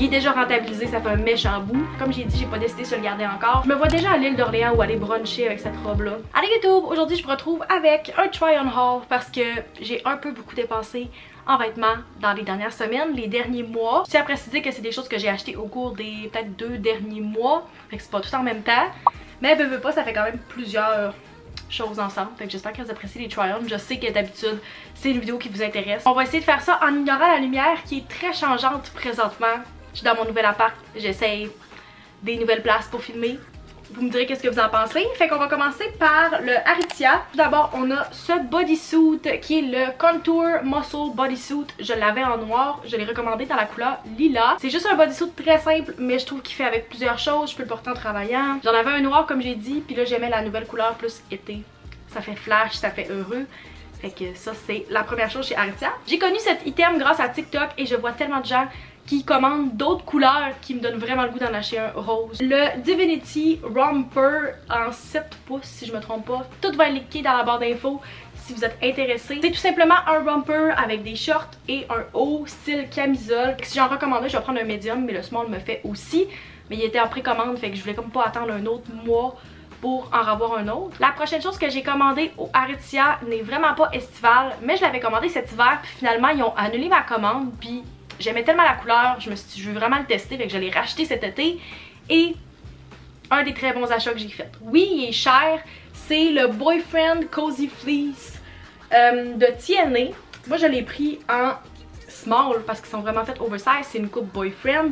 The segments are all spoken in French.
Il est déjà rentabilisé, ça fait un méchant bout. Comme j'ai dit, j'ai pas décidé de le garder encore. Je me vois déjà à l'île d'Orléans ou aller bruncher avec cette robe-là. Allez YouTube, aujourd'hui je vous retrouve avec un try-on haul parce que j'ai un peu beaucoup dépensé en vêtements dans les dernières semaines, les derniers mois. Je tiens à préciser que c'est des choses que j'ai achetées au cours des peut-être 2 derniers mois. Fait que c'est pas tout en même temps. Mais veux pas, ça fait quand même plusieurs choses ensemble. Fait que j'espère que vous appréciez les try-on. Je sais que d'habitude, c'est une vidéo qui vous intéresse. On va essayer de faire ça en ignorant la lumière qui est très changeante présentement. Je suis dans mon nouvel appart, j'essaye des nouvelles places pour filmer. Vous me direz qu'est-ce que vous en pensez. Fait qu'on va commencer par le Aritzia. Tout d'abord, on a ce bodysuit qui est le Contour Muscle Bodysuit. Je l'avais en noir, je l'ai recommandé dans la couleur lila. C'est juste un bodysuit très simple, mais je trouve qu'il fait avec plusieurs choses. Je peux le porter en travaillant. J'en avais un noir comme j'ai dit, puis là j'aimais la nouvelle couleur plus été. Ça fait flash, ça fait heureux. Fait que ça c'est la première chose chez Aritzia. J'ai connu cet item grâce à TikTok et je vois tellement de gens qui commandent d'autres couleurs qui me donnent vraiment le goût d'en acheter un rose. Le Divinity Romper en 7 pouces si je me trompe pas. Tout va être linké dans la barre d'infos si vous êtes intéressé. C'est tout simplement un romper avec des shorts et un haut style camisole. Si j'en recommandais, je vais prendre un medium, mais le small me fait aussi. Mais il était en précommande, fait que je voulais comme pas attendre un autre mois pour en avoir un autre. La prochaine chose que j'ai commandée au Aritzia n'est vraiment pas estivale, mais je l'avais commandé cet hiver, puis finalement ils ont annulé ma commande, puis j'aimais tellement la couleur, je me suis dit je veux vraiment le tester, fait que je l'ai racheté cet été et un des très bons achats que j'ai fait. Oui, il est cher, c'est le Boyfriend Cozy Fleece de TNA. Moi je l'ai pris en small parce qu'ils sont vraiment faits oversize, c'est une coupe Boyfriend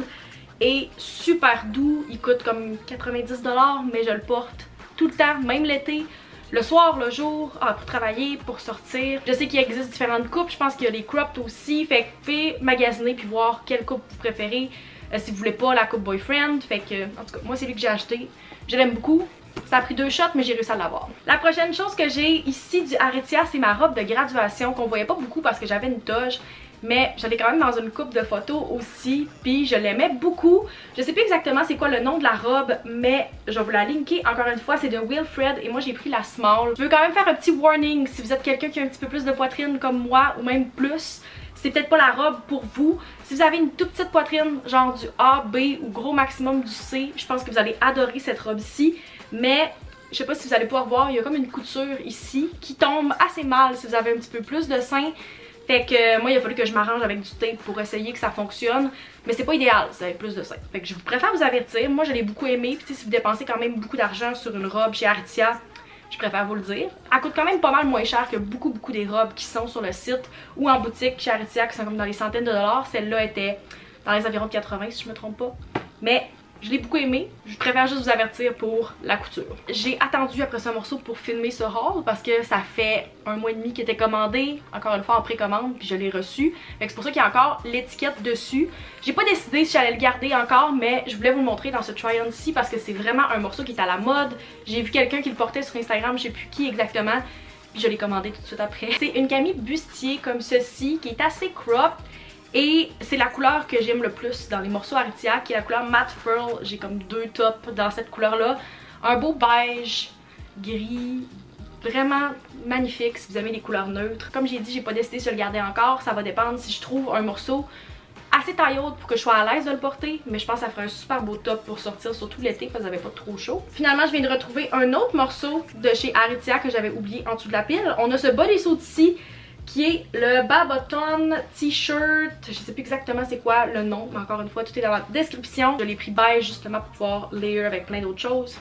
et super doux, il coûte comme 90$, mais je le porte tout le temps, même l'été. Le soir, le jour, pour travailler, pour sortir. Je sais qu'il existe différentes coupes, je pense qu'il y a des cropped aussi. Fait que vous pouvez magasiner puis voir quelle coupe vous préférez si vous voulez pas la coupe Boyfriend. Fait que, en tout cas, moi c'est lui que j'ai acheté. Je l'aime beaucoup. Ça a pris 2 shots, mais j'ai réussi à l'avoir. La prochaine chose que j'ai ici du Aritzia, c'est ma robe de graduation qu'on voyait pas beaucoup parce que j'avais une toge. Mais j'allais quand même dans une coupe de photos aussi, puis je l'aimais beaucoup. Je sais plus exactement c'est quoi le nom de la robe, mais je vais vous la linker encore une fois, c'est de Wilfred et moi j'ai pris la small. Je veux quand même faire un petit warning si vous êtes quelqu'un qui a un petit peu plus de poitrine comme moi ou même plus. C'est peut-être pas la robe pour vous. Si vous avez une toute petite poitrine, genre du A, B ou gros maximum du C, je pense que vous allez adorer cette robe-ci. Mais je sais pas si vous allez pouvoir voir, il y a comme une couture ici qui tombe assez mal si vous avez un petit peu plus de sein. Fait que moi il a fallu que je m'arrange avec du tape pour essayer que ça fonctionne. Mais c'est pas idéal si vous avez plus de sein. Fait que je préfère vous avertir. Moi je l'ai beaucoup aimé. Puis si vous dépensez quand même beaucoup d'argent sur une robe chez Aritzia, je préfère vous le dire. Elle coûte quand même pas mal moins cher que beaucoup des robes qui sont sur le site ou en boutique chez Aritzia qui sont comme dans les centaines de dollars. Celle-là était dans les environs de 80 si je me trompe pas. Mais je l'ai beaucoup aimé, je préfère juste vous avertir pour la couture. J'ai attendu après ce morceau pour filmer ce haul parce que ça fait 1 mois et demi qu'il était commandé, encore une fois en précommande, puis je l'ai reçu. C'est pour ça qu'il y a encore l'étiquette dessus. J'ai pas décidé si j'allais le garder encore, mais je voulais vous le montrer dans ce try-on-ci parce que c'est vraiment un morceau qui est à la mode. J'ai vu quelqu'un qui le portait sur Instagram, je sais plus qui exactement, puis je l'ai commandé tout de suite après. C'est une camille bustier comme ceci qui est assez crop. Et c'est la couleur que j'aime le plus dans les morceaux Aritzia, qui est la couleur Matte Pearl. J'ai comme 2 tops dans cette couleur-là. Un beau beige, gris, vraiment magnifique si vous aimez les couleurs neutres. Comme j'ai dit, j'ai pas décidé de le garder encore. Ça va dépendre si je trouve un morceau assez taille haute pour que je sois à l'aise de le porter. Mais je pense que ça ferait un super beau top pour sortir, surtout l'été parce que vous n'avez pas trop chaud. Finalement, je viens de retrouver un autre morceau de chez Aritzia que j'avais oublié en dessous de la pile. On a ce bodysuit ici, qui est le Baboton T-shirt. Je sais plus exactement c'est quoi le nom, mais encore une fois, tout est dans la description. Je l'ai pris beige justement pour pouvoir layer avec plein d'autres choses.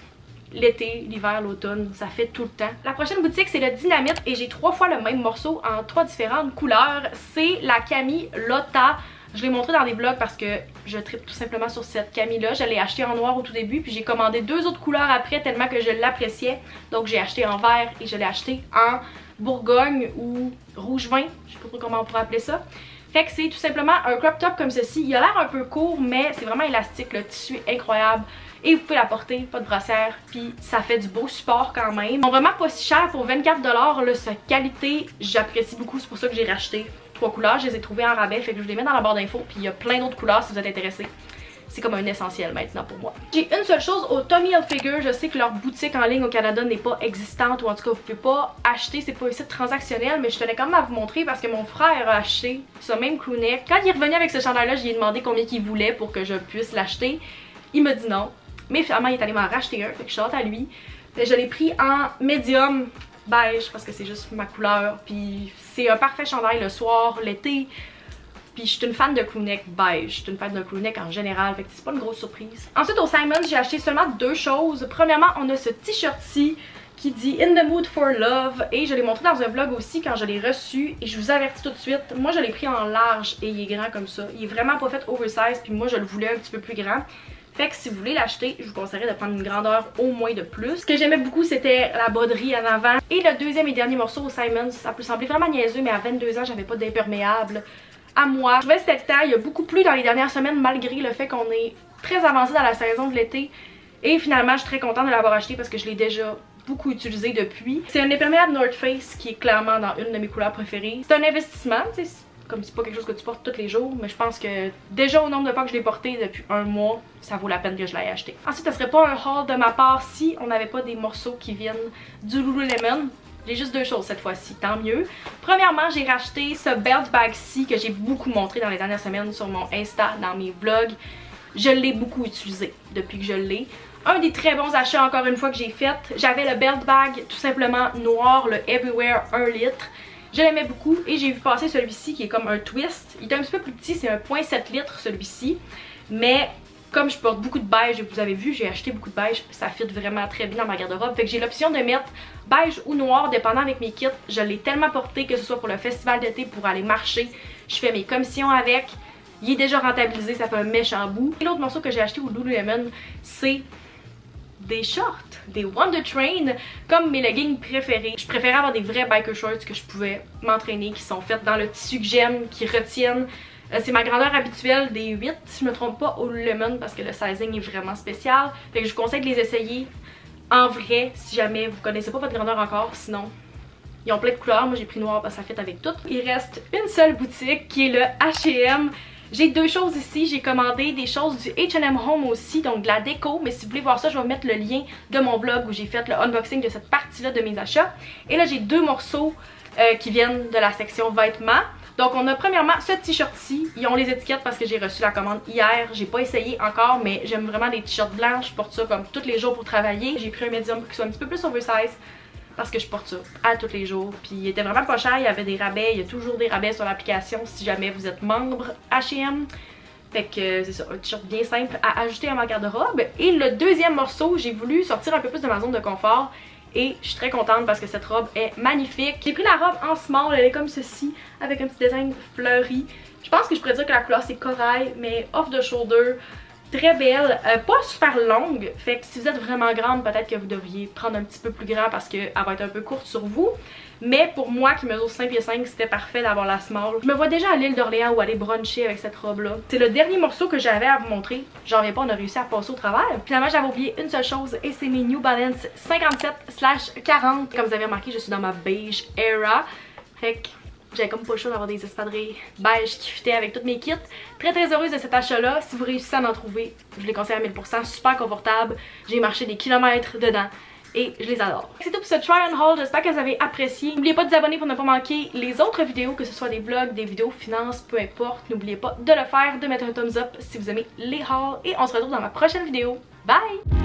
L'été, l'hiver, l'automne, ça fait tout le temps. La prochaine boutique, c'est le Dynamite et j'ai 3 fois le même morceau en 3 différentes couleurs. C'est la Camille Lotta. Je l'ai montré dans des vlogs parce que je tripe tout simplement sur cette Camille-là. Je l'ai acheté en noir au tout début, puis j'ai commandé 2 autres couleurs après tellement que je l'appréciais. Donc j'ai acheté en vert et je l'ai acheté en Bourgogne ou rouge vin, je sais pas trop comment on pourrait appeler ça. Fait que c'est tout simplement un crop top comme ceci. Il a l'air un peu court, mais c'est vraiment élastique, le tissu est incroyable. Et vous pouvez la porter, pas de brassière, puis ça fait du beau support quand même. Ils sont vraiment pas si cher pour 24$, là, cette qualité, j'apprécie beaucoup, c'est pour ça que j'ai racheté 3 couleurs. Je les ai trouvées en rabais, fait que je les mets dans la barre d'infos, puis il y a plein d'autres couleurs si vous êtes intéressés. c'est comme un essentiel maintenant pour moi. J'ai une seule chose au Tommy Hilfiger, je sais que leur boutique en ligne au Canada n'est pas existante, ou en tout cas vous pouvez pas acheter, c'est pas un site transactionnel, mais je tenais quand même à vous montrer parce que mon frère a acheté ce même crewneck. Quand il est revenu avec ce chandail là, je lui ai demandé combien il voulait pour que je puisse l'acheter. Il m'a dit non, mais finalement il est allé m'en racheter un, fait que je suis hâte à lui. Je l'ai pris en médium beige parce que c'est juste ma couleur, puis c'est un parfait chandail le soir, l'été. Puis je suis une fan de crewneck beige, je suis une fan de crewneck en général, fait que c'est pas une grosse surprise. Ensuite au Simons, j'ai acheté seulement deux choses. Premièrement, on a ce t-shirt-ci qui dit In the Mood for Love, et je l'ai montré dans un vlog aussi quand je l'ai reçu, et je vous avertis tout de suite, moi je l'ai pris en large et il est grand comme ça. Il est vraiment pas fait oversize, puis moi je le voulais un petit peu plus grand. Fait que si vous voulez l'acheter, je vous conseillerais de prendre une grandeur au moins de plus. Ce que j'aimais beaucoup, c'était la broderie en avant. Et le deuxième et dernier morceau au Simons, ça peut sembler vraiment niaiseux, mais à 22 ans, j'avais pas d'imperméable à moi. Je trouvais que c'était le temps, il y a beaucoup plu dans les dernières semaines malgré le fait qu'on est très avancé dans la saison de l'été. Et finalement, je suis très contente de l'avoir acheté parce que je l'ai déjà beaucoup utilisé depuis. C'est un imperméable North Face qui est clairement dans une de mes couleurs préférées. C'est un investissement, tu sais. Comme c'est pas quelque chose que tu portes tous les jours, mais je pense que déjà au nombre de fois que je l'ai porté depuis un mois, ça vaut la peine que je l'aille acheter. Ensuite, ça serait pas un haul de ma part si on n'avait pas des morceaux qui viennent du Lululemon. J'ai juste deux choses cette fois-ci, tant mieux. Premièrement, j'ai racheté ce belt bag-ci que j'ai beaucoup montré dans les dernières semaines sur mon Insta, dans mes vlogs. Je l'ai beaucoup utilisé depuis que je l'ai. Un des très bons achats encore une fois que j'ai fait, j'avais le belt bag tout simplement noir, le Everywhere 1 litre. Je l'aimais beaucoup et j'ai vu passer celui-ci qui est comme un twist. Il est un petit peu plus petit, c'est 1,7 litres celui-ci. Mais comme je porte beaucoup de beige et vous avez vu, j'ai acheté beaucoup de beige, ça fit vraiment très bien dans ma garde-robe. Fait que j'ai l'option de mettre beige ou noir dépendant avec mes kits. Je l'ai tellement porté que ce soit pour le festival d'été, pour aller marcher. Je fais mes commissions avec. Il est déjà rentabilisé, ça fait un méchant bout. Et l'autre morceau que j'ai acheté au Lululemon, c'est des shorts, des Wonder Train, comme mes leggings préférés. Je préférais avoir des vrais biker shorts que je pouvais m'entraîner, qui sont faits dans le tissu que j'aime, qui retiennent. C'est ma grandeur habituelle des 8, si je me trompe pas, au Lululemon, parce que le sizing est vraiment spécial. Fait que je vous conseille de les essayer en vrai, si jamais vous connaissez pas votre grandeur encore, sinon ils ont plein de couleurs. Moi j'ai pris noir parce que ça fit avec tout. Il reste une seule boutique qui est le H&M. J'ai deux choses ici, j'ai commandé des choses du H&M Home aussi, donc de la déco, mais si vous voulez voir ça, je vais mettre le lien de mon vlog où j'ai fait le unboxing de cette partie-là de mes achats. Et là, j'ai deux morceaux qui viennent de la section vêtements. Donc on a premièrement ce t-shirt-ci, ils ont les étiquettes parce que j'ai reçu la commande hier, j'ai pas essayé encore, mais j'aime vraiment les t-shirts blancs, je porte ça comme tous les jours pour travailler. J'ai pris un médium pour qu'il soit un petit peu plus oversize, parce que je porte ça à tous les jours. Puis il était vraiment pas cher, il y avait des rabais, il y a toujours des rabais sur l'application si jamais vous êtes membre H&M. Fait que c'est ça, un t-shirt bien simple à ajouter à ma garde-robe. Et le deuxième morceau, j'ai voulu sortir un peu plus de ma zone de confort. Et je suis très contente parce que cette robe est magnifique. J'ai pris la robe en small, elle est comme ceci, avec un petit design fleuri. Je pense que je pourrais dire que la couleur c'est corail, mais off the shoulder. Très belle, pas super longue, fait que si vous êtes vraiment grande, peut-être que vous devriez prendre un petit peu plus grand parce qu'elle va être un peu courte sur vous. Mais pour moi qui mesure 5 pieds 5, c'était parfait d'avoir la small. Je me vois déjà à l'île d'Orléans ou aller bruncher avec cette robe-là. C'est le dernier morceau que j'avais à vous montrer. J'en reviens pas, on a réussi à passer au travers. Finalement, j'avais oublié une seule chose et c'est mes New Balance 57/40. Comme vous avez remarqué, je suis dans ma beige era. Fait que j'avais comme pas le choix d'avoir des espadrilles beige qui fitaient avec tous mes kits. Très heureuse de cet achat-là. Si vous réussissez à en trouver, je les conseille à 1000%. Super confortable. J'ai marché des kilomètres dedans et je les adore. C'est tout pour ce try and haul. J'espère que vous avez apprécié. N'oubliez pas de vous abonner pour ne pas manquer les autres vidéos, que ce soit des vlogs, des vidéos finances, peu importe. N'oubliez pas de le faire, de mettre un thumbs up si vous aimez les hauls. Et on se retrouve dans ma prochaine vidéo. Bye!